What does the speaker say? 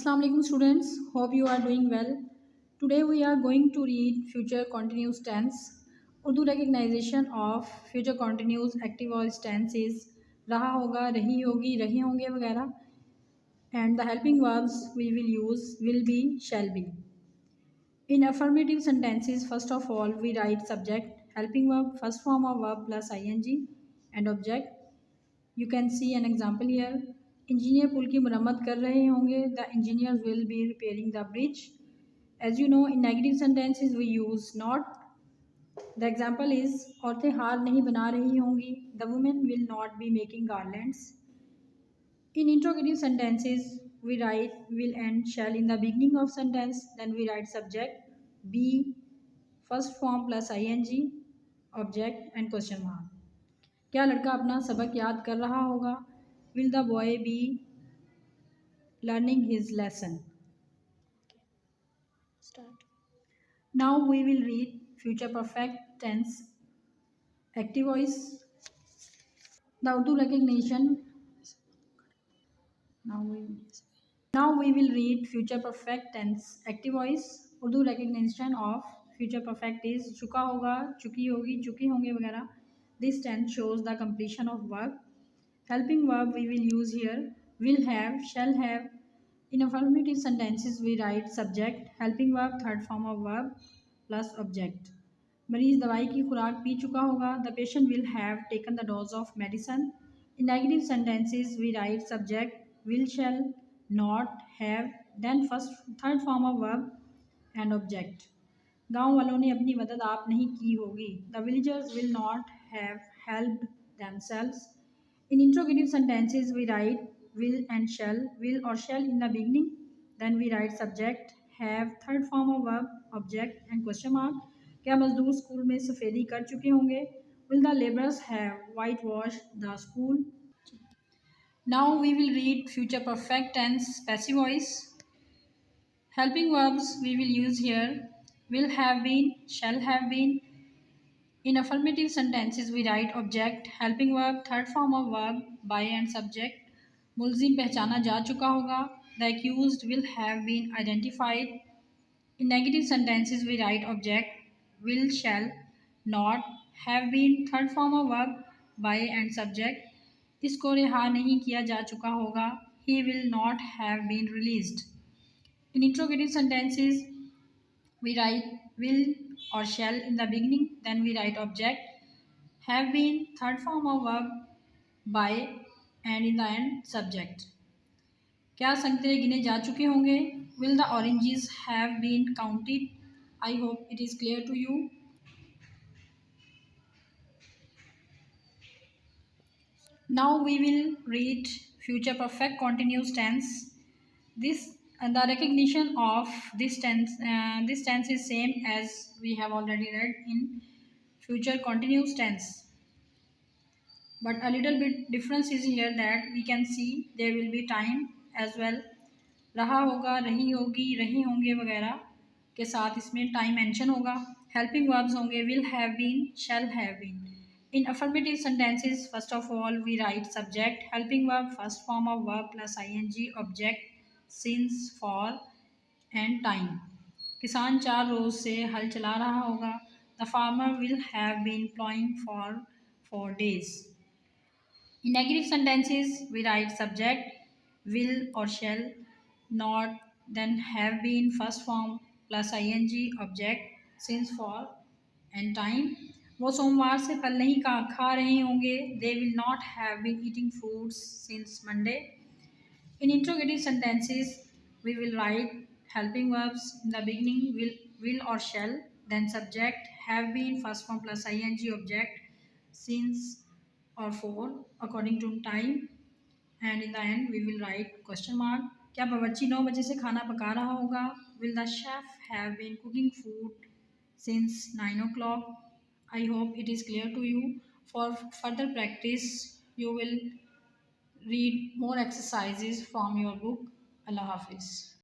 Assalamu alaikum students, hope you are doing well. Today we are going to read future continuous tense. Urdu recognition of future continuous active voice tense is रहा होगा, रही होगी, रहे होंगे वगैरह. And the helping verbs we will use will be, shall be. In affirmative sentences, first of all we write subject, helping verb, first form of verb plus ing and object. You can see an example here. Engineer पुल की मरम्मत कर रहे होंगे. The engineers will be repairing the bridge. As you know in negative sentences we use not. The example is औरतें हार नहीं बना रही होंगी. The women will not be making garlands. In interrogative sentences we write will and shall in the beginning of sentence. Then we write subject, be, first form plus ing, object and question mark. क्या लड़का अपना सबक याद कर रहा होगा? Will the boy be learning his lesson? Start. Now we will read future perfect tense active voice. The Urdu recognition. Now we will read future perfect tense active voice. Urdu recognition of future perfect is चुका होगा, चुकी होगी, चुके होंगे वगैरह. This tense shows the completion of work. Helping verb we will use here will have, shall have. In affirmative sentences we write subject, helping verb, third form of verb plus object. मरीज दवाई की खुराक P चुका होगा. The patient will have taken the dose of medicine. In negative sentences we write subject, will, shall, not, have, then first third form of verb and object. गांव वालों ने अपनी मदद आप नहीं की होगी. The villagers will not have helped themselves. In interrogative sentences we write will and shall, will or shall in the beginning. Then we write subject, have, third form of verb, object and question mark. क्या मजदूर school में सफ़ेदी कर चुके होंगे? Will the laborers have whitewashed the school? Now we will read future perfect tense passive voice. Helping verbs we will use here will have been, shall have been. In affirmative sentences we write object, helping verb, third form of verb, by and subject. मुल्ज़िम पहचाना जा चुका होगा. The accused will have been identified. In negative sentences we write object, will, shall, not, have been, third form of verb, by and subject. इसको रिहा नहीं किया जा चुका होगा. He will not have been released. In interrogative sentences we write will or shall in the beginning. Then we write object, have been, third form of verb, by and in the end subject. क्या संतरे गिने जा चुके होंगे? Will the oranges have been counted? I hope it is clear to you. Now we will read future perfect continuous tense. This the recognition of this tense is same as we have already read in future continuous tense. But a little bit difference is here that we can see there will be time as well. रहा होगा, रही होगी, रहे होंगे वगैरह के साथ इसमें टाइम मेंशन होगा. हेल्पिंग वर्ब्स होंगे will have been, shall have been. In affirmative sentences first of all we write subject, helping verb, first form of verb plus ing, object, since, for and time. किसान 4 रोज से हल चला रहा होगा. The farmer will have been plowing for 4 days. In negative sentences, we write subject, will or shall, not, then have been, first form plus ing, object, since, for and time. वो सोमवार से फल नहीं खा रहे होंगे. They will not have been eating fruits since Monday. In interrogative sentences, we will write helping verbs in the beginning, will or shall, then subject, have been, first form plus ing, object, since or for according to time, and in the end we will write question mark. क्या बावर्ची 9 बजे से खाना पका रहा होगा? Will the chef have been cooking food since 9 o'clock? I hope it is clear to you. For further practice you will read more exercises from your book. Allah Hafiz.